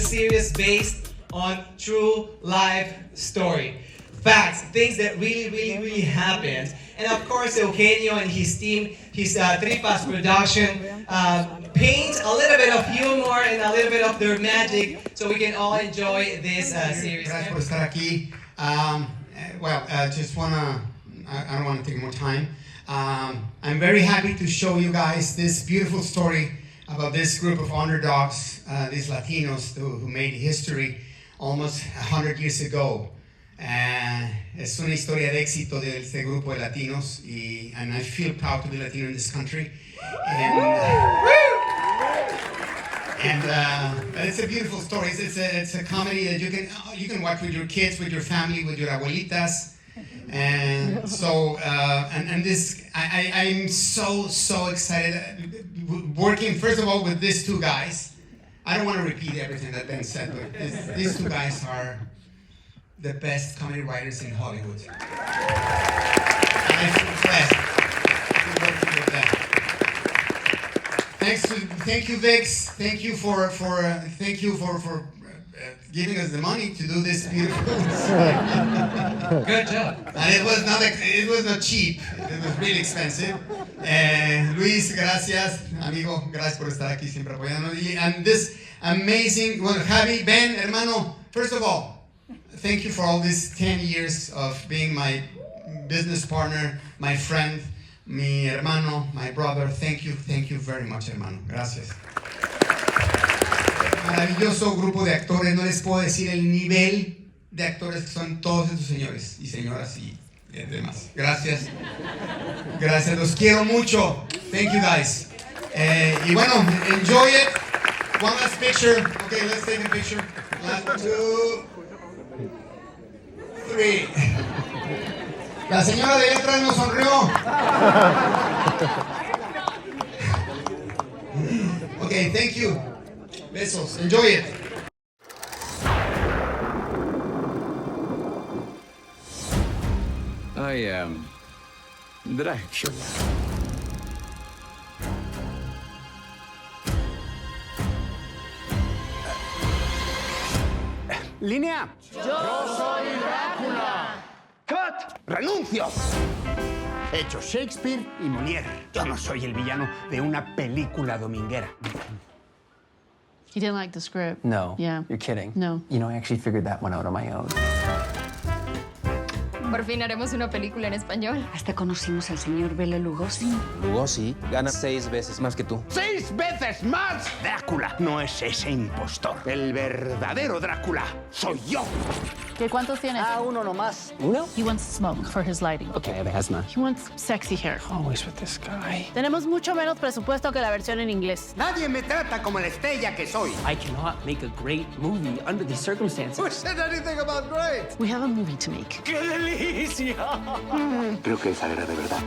series based on true life story. Facts, things that really happened. And of course, Eugenio and his team, his Tripas production, paint a little bit of humor and a little bit of their magic so we can all enjoy this series. Gracias por estar aquí. Just I don't want to take more time. I'm very happy to show you guys this beautiful story about this group of underdogs, these Latinos who made history almost 100 years ago. Es una historia de éxito de este grupo de latinos and I feel proud to be Latino in this country. And it's a beautiful story. It's a comedy that you can watch with your kids, with your family, with your abuelitas. And so I'm so excited working first of all with these two guys. I don't want to repeat everything that Ben said, but these two guys are the best comedy writers in Hollywood. And I feel blessed to work with them. Thank you, Vix. Thank you for giving us the money to do this beautiful. Good job. And it was not cheap. It was really expensive. Luis, gracias, amigo. Gracias por estar aquí siempre apoyándonos. And this amazing, Javi, Ben, hermano. First of all, thank you for all these 10 years of being my business partner, my friend, mi hermano, my brother. Thank you very much, hermano. Gracias. Maravilloso grupo de actores. No les puedo decir el nivel de actores que son todos estos señores y señoras y demás. Gracias. Gracias. Los quiero mucho. Thank you, guys. Y bueno, enjoy it. One last picture. Okay, let's take a picture. Last 2, 3. La señora de allá atrás nos sonrió. Okay, thank you. Besos. Enjoy it. I am Dracula. Línea. Yo soy Drácula. Cut. Renuncio. Hecho Shakespeare y Molière. Yo no soy el villano de una película dominguera. You didn't like the script? No. Yeah. You're kidding. No. You know, I actually figured that one out on my own. Por fin haremos una película en español. Hasta conocimos al señor Bela Lugosi. Lugosi gana 6 veces más que tú. ¡6 veces más! Drácula no es ese impostor. El verdadero Drácula soy yo. ¿Qué cuántos tienes? Uno nomás. ¿Uno? He wants smoke for his lighting. Okay, I have asthma. He wants sexy hair. Always with this guy. Tenemos mucho menos presupuesto que la versión en inglés. Nadie me trata como la estrella que soy. I cannot make a great movie under these circumstances. Who said anything about great? We have a movie to make. ¡Qué delicia! Creo que esa era de verdad.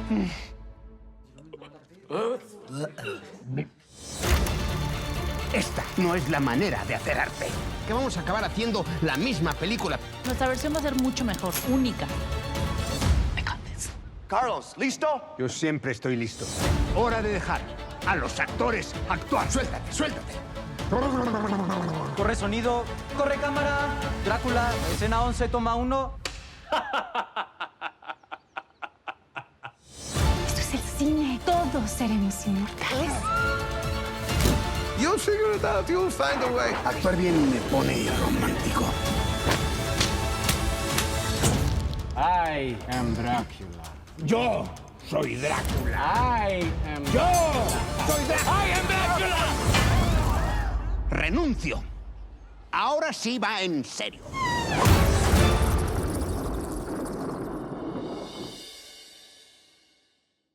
Esta no es la manera de hacer arte. Que vamos a acabar haciendo la misma película. Nuestra versión va a ser mucho mejor, única. Carlos, ¿listo? Yo siempre estoy listo. Hora de dejar a los actores actuar. Suéltate, suéltate. Corre sonido, corre cámara. Drácula, escena 11, toma 1. Esto es el cine. Todos seremos inmortales. You'll figure it out. You'll find a way. Actuar bien me pone romántico. I am Dracula. Yo soy Drácula. I am. Yo soy Drácula. I am Dracula. Renuncio. Ahora sí va en serio.